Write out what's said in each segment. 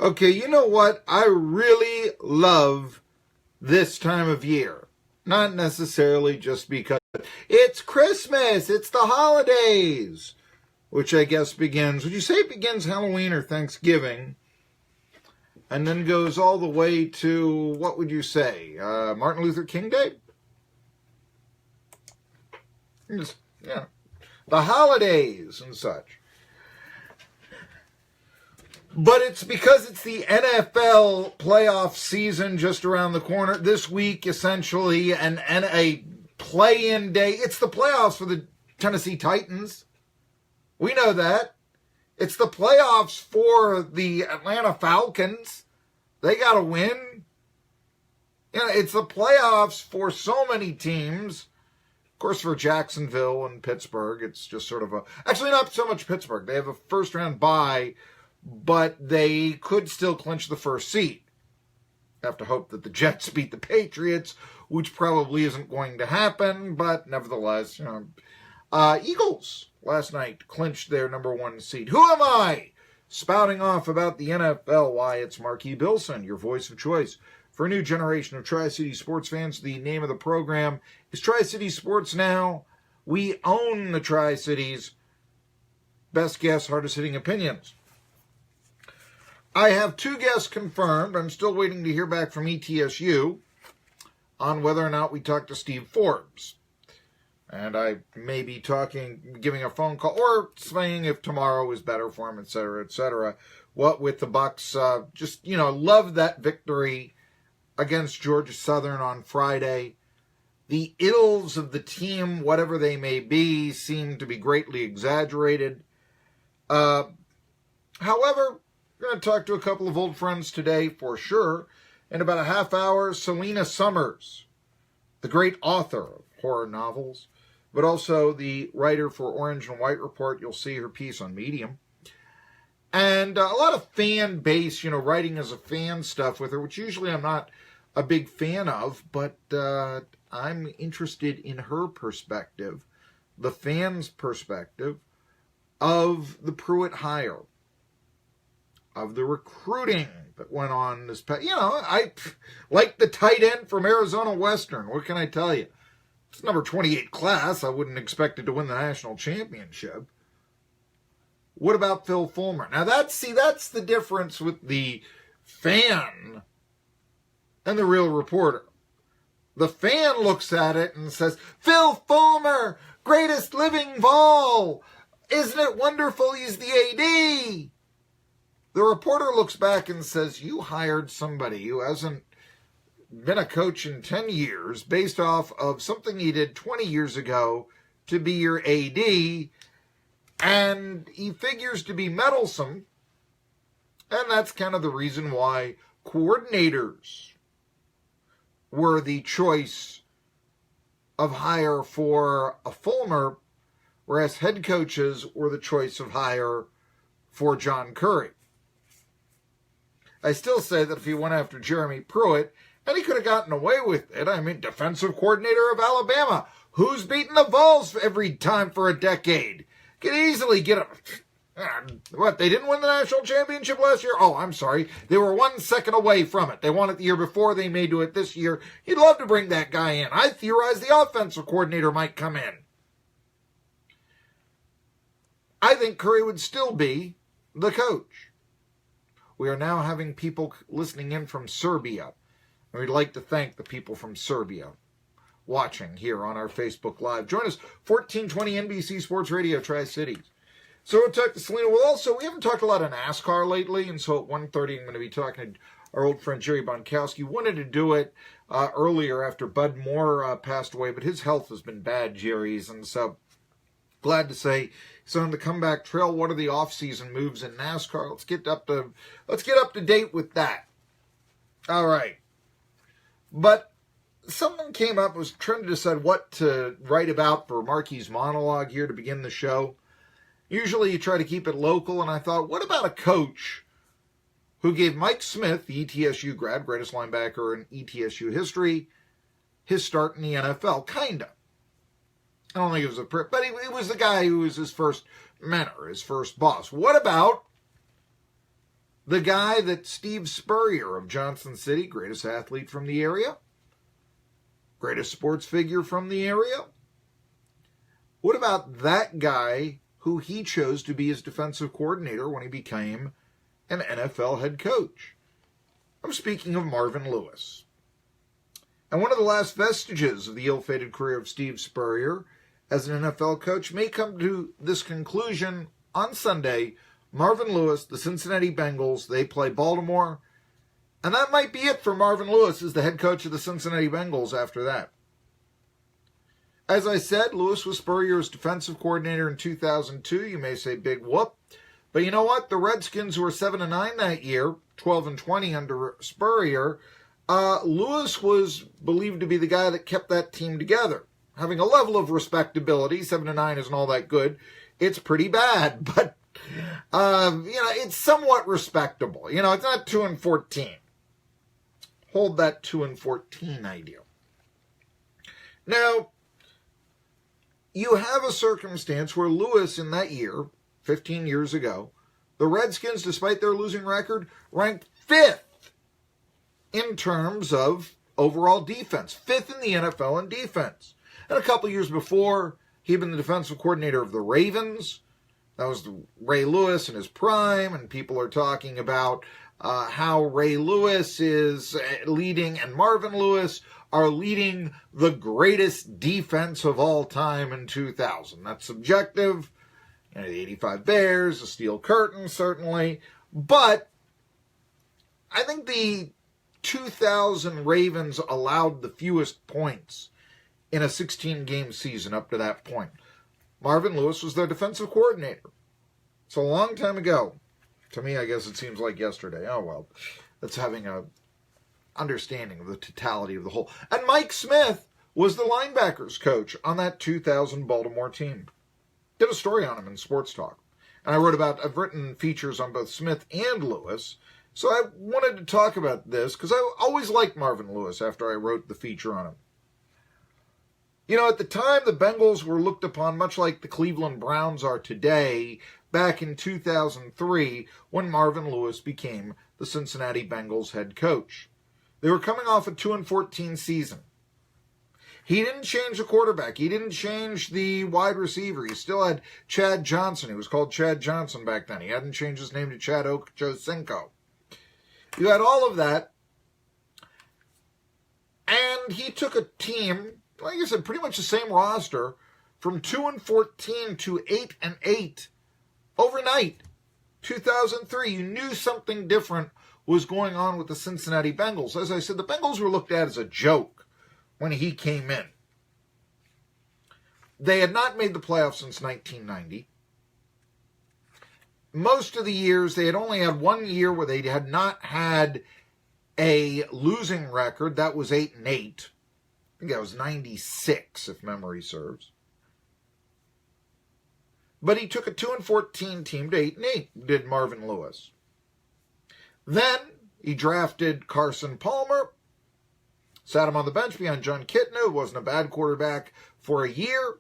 Okay, you know what? I really love this time of year. Not necessarily just because it's Christmas, it's the holidays, which I guess begins, would you say it begins Halloween or Thanksgiving? And then goes all the way to, what would you say, Martin Luther King Day? Just, yeah, the holidays and such. But it's because it's the NFL playoff season just around the corner. This week, essentially, and a play-in day. It's the playoffs for the Tennessee Titans. We know that. It's the playoffs for the Atlanta Falcons. They got to win. You know, it's the playoffs for so many teams. Of course, for Jacksonville and Pittsburgh, it's just sort of a... Actually, not so much Pittsburgh. They have a first-round bye, but they could still clinch the first seed. Have to hope that the Jets beat the Patriots, which probably isn't going to happen, but nevertheless, you know. Eagles last night clinched their number one seed. Who am I? Spouting off about the NFL. Why, it's Marky Billson, your voice of choice for a new generation of Tri-City sports fans. The name of the program is Tri-City Sports Now. We own the Tri-Cities. Best guess, hardest hitting opinions. I have two guests confirmed. I'm still waiting to hear back from ETSU on whether or not we talk to Steve Forbes. And I may be giving a phone call, or saying if tomorrow is better for him, et cetera, et cetera. What with the Bucks, just, you know, love that victory against Georgia Southern on Friday. The ills of the team, whatever they may be, seem to be greatly exaggerated. However, we're going to talk to a couple of old friends today for sure. In about a half hour, Selena Summers, the great author of horror novels, but also the writer for Orange and White Report. You'll see her piece on Medium. And a lot of fan base, you know, writing as a fan stuff with her, which usually I'm not a big fan of, but I'm interested in her perspective, the fans' perspective of the Pruitt hire, of the recruiting that went on this past. You know, I like the tight end from Arizona Western. What can I tell you? It's number 28 class. I wouldn't expect it to win the national championship. What about Phil Fulmer? Now, that's the difference with the fan and the real reporter. The fan looks at it and says, Phil Fulmer, greatest living Vol. Isn't it wonderful he's the AD? The reporter looks back and says, you hired somebody who hasn't been a coach in 10 years based off of something he did 20 years ago to be your AD, and he figures to be meddlesome, and that's kind of the reason why coordinators were the choice of hire for a Fulmer, whereas head coaches were the choice of hire for John Curry. I still say that if he went after Jeremy Pruitt, and he could have gotten away with it. I mean, defensive coordinator of Alabama. Who's beaten the Vols every time for a decade? Could easily get him. What, they didn't win the national championship last year? Oh, I'm sorry. They were 1 second away from it. They won it the year before. They may do it this year. You'd love to bring that guy in. I theorize the offensive coordinator might come in. I think Curry would still be the coach. We are now having people listening in from Serbia. And we'd like to thank the people from Serbia watching here on our Facebook Live. Join us, 1420 NBC Sports Radio, Tri-Cities. So we'll talk to Selena. We haven't talked a lot of NASCAR lately, and so at 1:30 I'm going to be talking to our old friend Jerry Bonkowski. Wanted to do it earlier after Bud Moore passed away, but his health has been bad, Jerry's, and so glad to say he's on the comeback trail. What are the off-season moves in NASCAR? Let's get up to date with that. All right. But something came up. I was trying to decide what to write about for Marky's monologue here to begin the show. Usually you try to keep it local, and I thought, what about a coach who gave Mike Smith, the ETSU grad, greatest linebacker in ETSU history, his start in the NFL? Kinda. I don't think it was but he was the guy who was his first mentor, his first boss. What about The guy that Steve Spurrier of Johnson City, greatest athlete from the area, greatest sports figure from the area. What about that guy who he chose to be his defensive coordinator when he became an NFL head coach? I'm speaking of Marvin Lewis. And one of the last vestiges of the ill-fated career of Steve Spurrier as an NFL coach may come to this conclusion on Sunday. Marvin Lewis, the Cincinnati Bengals, they play Baltimore. And that might be it for Marvin Lewis as the head coach of the Cincinnati Bengals after that. As I said, Lewis was Spurrier's defensive coordinator in 2002. You may say, big whoop. But you know what? The Redskins, who were 7-9 that year, 12-20 under Spurrier, Lewis was believed to be the guy that kept that team together. Having a level of respectability, 7-9 isn't all that good. It's pretty bad, but it's somewhat respectable. It's not 2-14. Hold that 2-14 idea. Now, you have a circumstance where Lewis in that year, 15 years ago, the Redskins, despite their losing record, ranked 5th in terms of overall defense. 5th in the NFL in defense. And a couple years before, he'd been the defensive coordinator of the Ravens. That was Ray Lewis in his prime, and people are talking about how Ray Lewis is leading and Marvin Lewis are leading the greatest defense of all time in 2000. That's subjective. The 85 Bears, the Steel Curtain, certainly. But I think the 2000 Ravens allowed the fewest points in a 16-game season up to that point. Marvin Lewis was their defensive coordinator. It's a long time ago. To me, I guess it seems like yesterday. Oh, well, that's having a understanding of the totality of the whole. And Mike Smith was the linebackers coach on that 2000 Baltimore team. Did a story on him in Sports Talk. And I've written features on both Smith and Lewis. So I wanted to talk about this because I always liked Marvin Lewis after I wrote the feature on him. At the time, the Bengals were looked upon much like the Cleveland Browns are today, back in 2003 when Marvin Lewis became the Cincinnati Bengals head coach. They were coming off a 2-14 season. He didn't change the quarterback. He didn't change the wide receiver. He still had Chad Johnson. He was called Chad Johnson back then. He hadn't changed his name to Chad Ochocinco. You had all of that. And he took a team, like I said, pretty much the same roster, from 2-14 to 8-8 overnight. 2003, you knew something different was going on with the Cincinnati Bengals. As I said, the Bengals were looked at as a joke when he came in. They had not made the playoffs since 1990. Most of the years, they had only had 1 year where they had not had a losing record. That was 8-8. I think that was 96, if memory serves. But he took a 2-14 team to 8-8, did Marvin Lewis. Then he drafted Carson Palmer, sat him on the bench behind John Kitna, who wasn't a bad quarterback for a year.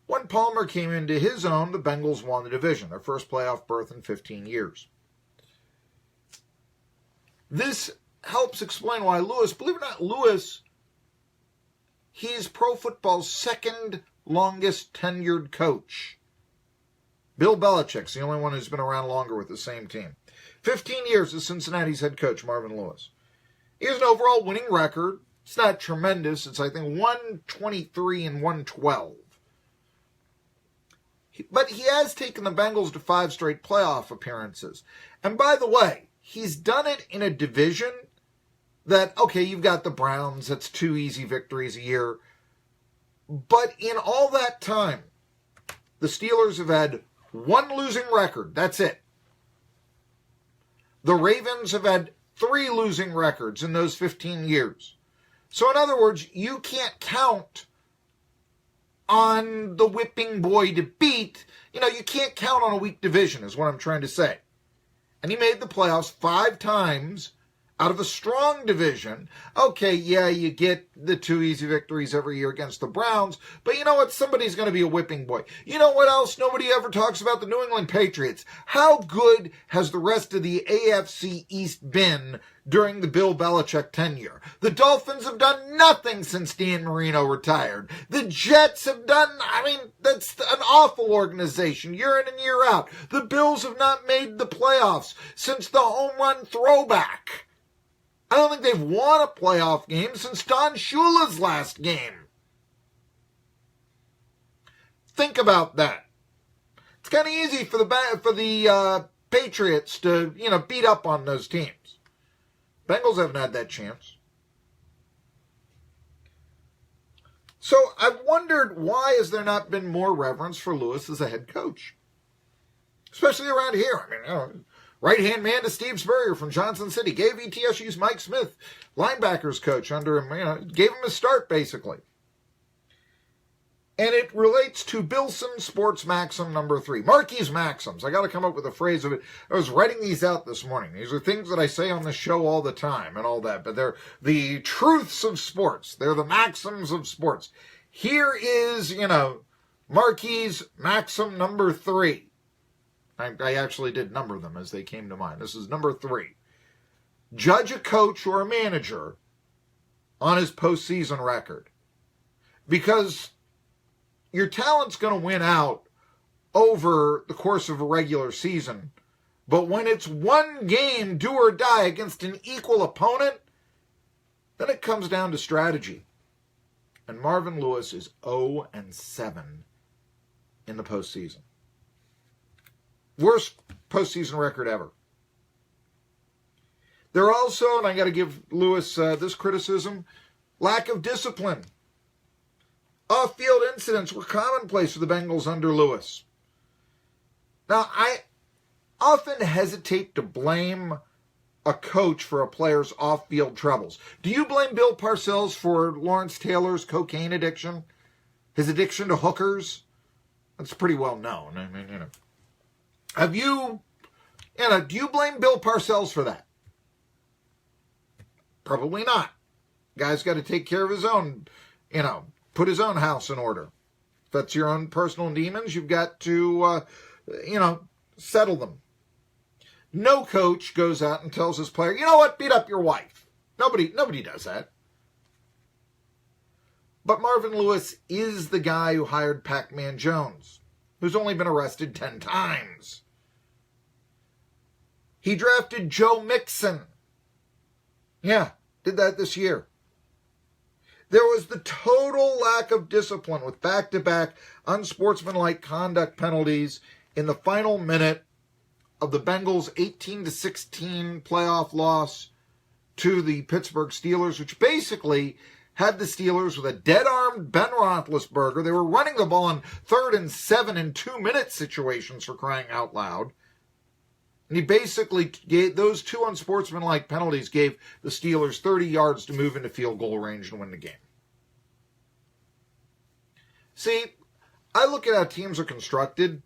When Palmer came into his own, the Bengals won the division, their first playoff berth in 15 years. This helps explain why Lewis, believe it or not, Lewis, he's pro football's second longest tenured coach. Bill Belichick's the only one who's been around longer with the same team. 15 years as Cincinnati's head coach, Marvin Lewis. He has an overall winning record. It's not tremendous. It's, I think, 123-112. But he has taken the Bengals to 5 straight playoff appearances. And by the way, he's done it in a division that, okay, you've got the Browns. That's 2 easy victories a year. But in all that time, the Steelers have had 1 losing record. That's it. The Ravens have had 3 losing records in those 15 years. So in other words, you can't count on the whipping boy to beat. You can't count on a weak division is what I'm trying to say. And he made the playoffs 5 times out of a strong division. Okay, yeah, you get the 2 easy victories every year against the Browns, but you know what? Somebody's going to be a whipping boy. You know what else nobody ever talks about? The New England Patriots. How good has the rest of the AFC East been during the Bill Belichick tenure? The Dolphins have done nothing since Dan Marino retired. The Jets have done, that's an awful organization, year in and year out. The Bills have not made the playoffs since the home run throwback. I don't think they've won a playoff game since Don Shula's last game. Think about that. It's kind of easy for the Patriots to, beat up on those teams. Bengals haven't had that chance. So I've wondered, why has there not been more reverence for Lewis as a head coach? Especially around here. Right-hand man to Steve Spurrier from Johnson City. Gave ETSU's Mike Smith, linebackers coach, under him, gave him a start, basically. And it relates to Billson Sports Maxim number 3. Marky's Maxims. I got to come up with a phrase of it. I was writing these out this morning. These are things that I say on the show all the time and all that. But they're the truths of sports. They're the maxims of sports. Here is, Marky's Maxim number 3. I actually did number them as they came to mind. This is number 3. Judge a coach or a manager on his postseason record. Because your talent's going to win out over the course of a regular season. But when it's one game, do or die, against an equal opponent, then it comes down to strategy. And Marvin Lewis is 0-7 in the postseason. Worst postseason record ever. There also, and I got to give Lewis this criticism, lack of discipline. Off-field incidents were commonplace for the Bengals under Lewis. Now, I often hesitate to blame a coach for a player's off-field troubles. Do you blame Bill Parcells for Lawrence Taylor's cocaine addiction? His addiction to hookers? That's pretty well known. Have you, do you blame Bill Parcells for that? Probably not. Guy's got to take care of his own, put his own house in order. If that's your own personal demons, you've got to, settle them. No coach goes out and tells his player, you know what, beat up your wife. Nobody does that. But Marvin Lewis is the guy who hired Pac-Man Jones, who's only been arrested 10 times. He drafted Joe Mixon. Yeah, did that this year. There was the total lack of discipline with back-to-back unsportsmanlike conduct penalties in the final minute of the Bengals' 18-16 playoff loss to the Pittsburgh Steelers, which basically had the Steelers with a dead-armed Ben Roethlisberger. They were running the ball on 3rd and 7 in 2-minute situations, for crying out loud. And he basically gave those 2 unsportsmanlike penalties, gave the Steelers 30 yards to move into field goal range and win the game. See, I look at how teams are constructed.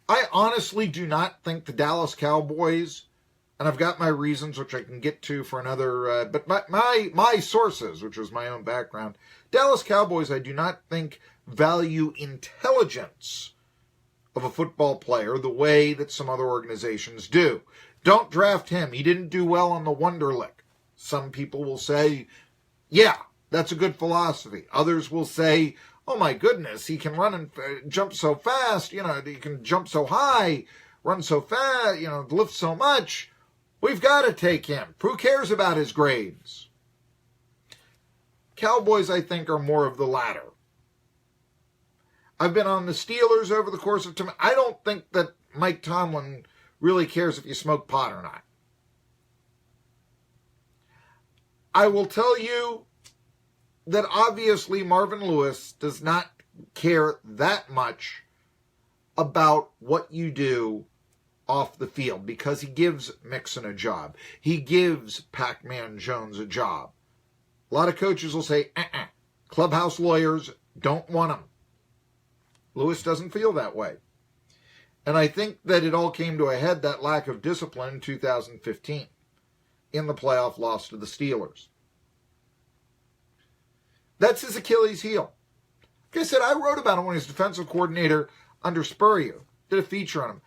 I honestly do not think the Dallas Cowboys, and I've got my reasons, which I can get to for another, but my sources, which was my own background, Dallas Cowboys, I do not think value intelligence of a football player the way that some other organizations do. Don't draft him. He didn't do well on the Wonderlic. Some people will say, yeah, that's a good philosophy. Others will say, oh my goodness, he can run and jump so fast, he can jump so high, run so fast, lift so much. We've got to take him. Who cares about his grades? Cowboys, I think, are more of the latter. I've been on the Steelers over the course of time. I don't think that Mike Tomlin really cares if you smoke pot or not. I will tell you that obviously Marvin Lewis does not care that much about what you do off the field because he gives Mixon a job. He gives Pac-Man Jones a job. A lot of coaches will say, clubhouse lawyers don't want him. Lewis doesn't feel that way. And I think that it all came to a head, that lack of discipline, in 2015. in the playoff loss to the Steelers. That's his Achilles heel. Like I said, I wrote about him when he was defensive coordinator under Spurrier. Did a feature on him.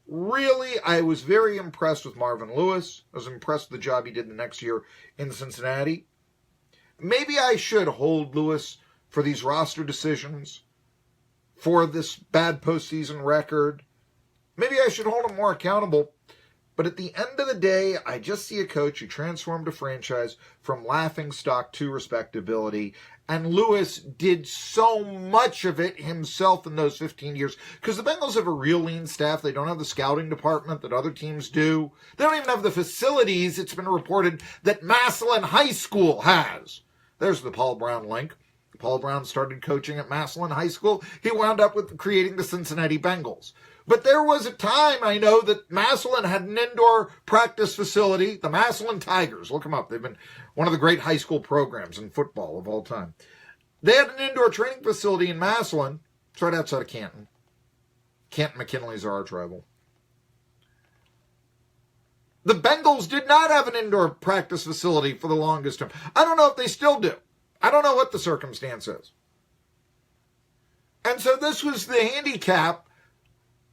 Really, I was very impressed with Marvin Lewis. I was impressed with the job he did the next year in Cincinnati. Maybe I should hold Lewis for these roster decisions, for this bad postseason record. Maybe I should hold him more accountable. But at the end of the day, I just see a coach who transformed a franchise from laughingstock to respectability. And Lewis did so much of it himself in those 15 years. Because the Bengals have a real lean staff. They don't have the scouting department that other teams do. They don't even have the facilities, it's been reported, that Massillon High School has. There's the Paul Brown link. Paul Brown started coaching at Massillon High School. He wound up with creating the Cincinnati Bengals. But there was a time, I know, that Massillon had an indoor practice facility. The Massillon Tigers, look them up. They've been one of the great high school programs in football of all time. They had an indoor training facility in Massillon. It's right outside of Canton. Canton McKinley's our arch rival. The Bengals did not have an indoor practice facility for the longest time. I don't know if they still do. I don't know what the circumstance is. And so this was the handicap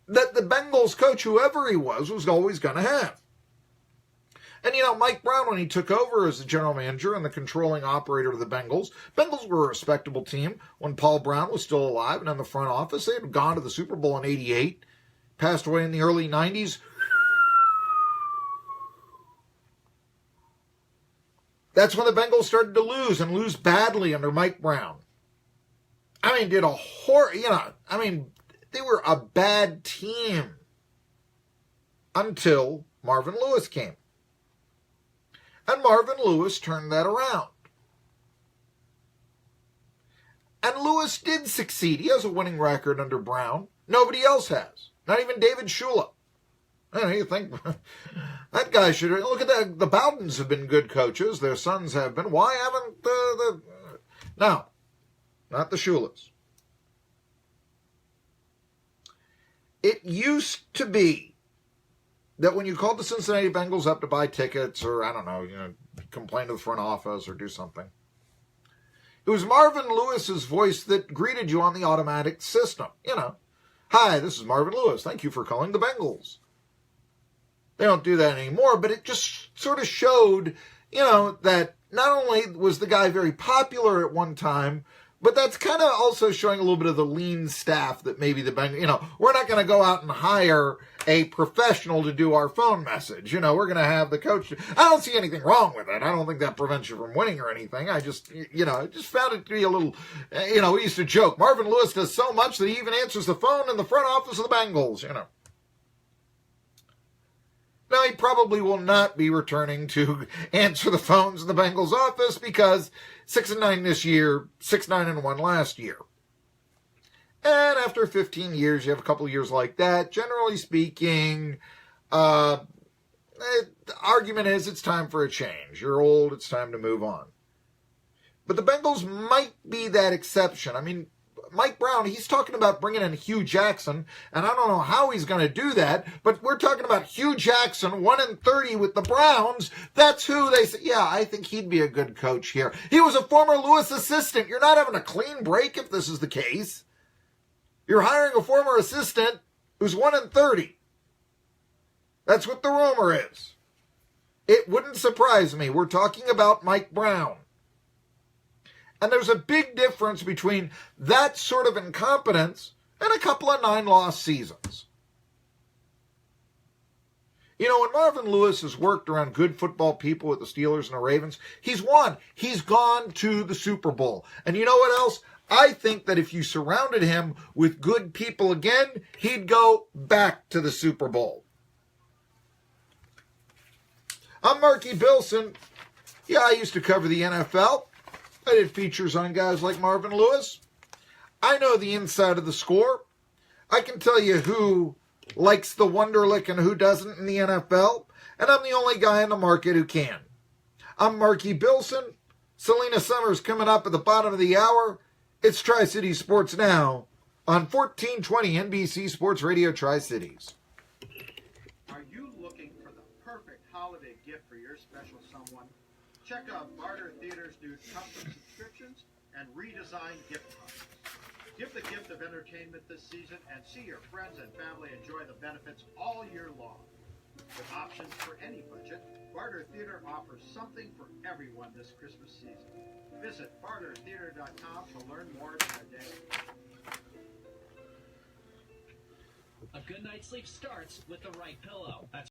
that the Bengals coach, whoever he was always going to have. And, Mike Brown, when he took over as the general manager and the controlling operator of the Bengals were a respectable team when Paul Brown was still alive and in the front office. They had gone to the Super Bowl in '88, passed away in the early 90s. That's when the Bengals started to lose and lose badly under Mike Brown. They were a bad team until Marvin Lewis came. And Marvin Lewis turned that around. And Lewis did succeed. He has a winning record under Brown. Nobody else has. Not even David Shula. You think that guy should... Look at that. The Bowdens have been good coaches. Their sons have been. Why haven't No, not the Shulas. It used to be that when you called the Cincinnati Bengals up to buy tickets or, complain to the front office or do something, it was Marvin Lewis's voice that greeted you on the automatic system. Hi, this is Marvin Lewis. Thank you for calling the Bengals. They don't do that anymore, but it just sort of showed, that not only was the guy very popular at one time, but that's kind of also showing a little bit of the lean staff that maybe the Bengals, we're not going to go out and hire a professional to do our phone message. We're going to have the coach. I don't see anything wrong with it. I don't think that prevents you from winning or anything. I just, I just found it to be a little, we used to joke. Marvin Lewis does so much that he even answers the phone in the front office of the Bengals, Now, he probably will not be returning to answer the phones in the Bengals office because 6-9 this year, 6-9-1 last year. And after 15 years, you have a couple of years like that. Generally speaking, the argument is it's time for a change. You're old, it's time to move on. But the Bengals might be that exception. Mike Brown, he's talking about bringing in Hugh Jackson, and I don't know how he's going to do that, but we're talking about Hugh Jackson, 1-30 with the Browns. That's who they say, yeah, I think he'd be a good coach here. He was a former Lewis assistant. You're not having a clean break if this is the case. You're hiring a former assistant who's 1-30. That's what the rumor is. It wouldn't surprise me. We're talking about Mike Brown. And there's a big difference between that sort of incompetence and a couple of 9-loss seasons. When Marvin Lewis has worked around good football people with the Steelers and the Ravens, he's won. He's gone to the Super Bowl. And you know what else? I think that if you surrounded him with good people again, he'd go back to the Super Bowl. I'm Marky Billson. Yeah, I used to cover the NFL. I did features on guys like Marvin Lewis. I know the inside of the score. I can tell you who likes the Wonderlick and who doesn't in the NFL. And I'm the only guy in the market who can. I'm Marky Billson. Selena Summers coming up at the bottom of the hour. It's Tri-City Sports Now on 1420 NBC Sports Radio Tri-Cities. Are you looking for the perfect holiday gift for your special someone? Check out Barter Theater's new custom subscriptions and redesigned gift cards. Give the gift of entertainment this season and see your friends and family enjoy the benefits all year long. With options for any budget, Barter Theater offers something for everyone this Christmas season. Visit bartertheater.com to learn more today. A good night's sleep starts with the right pillow. That's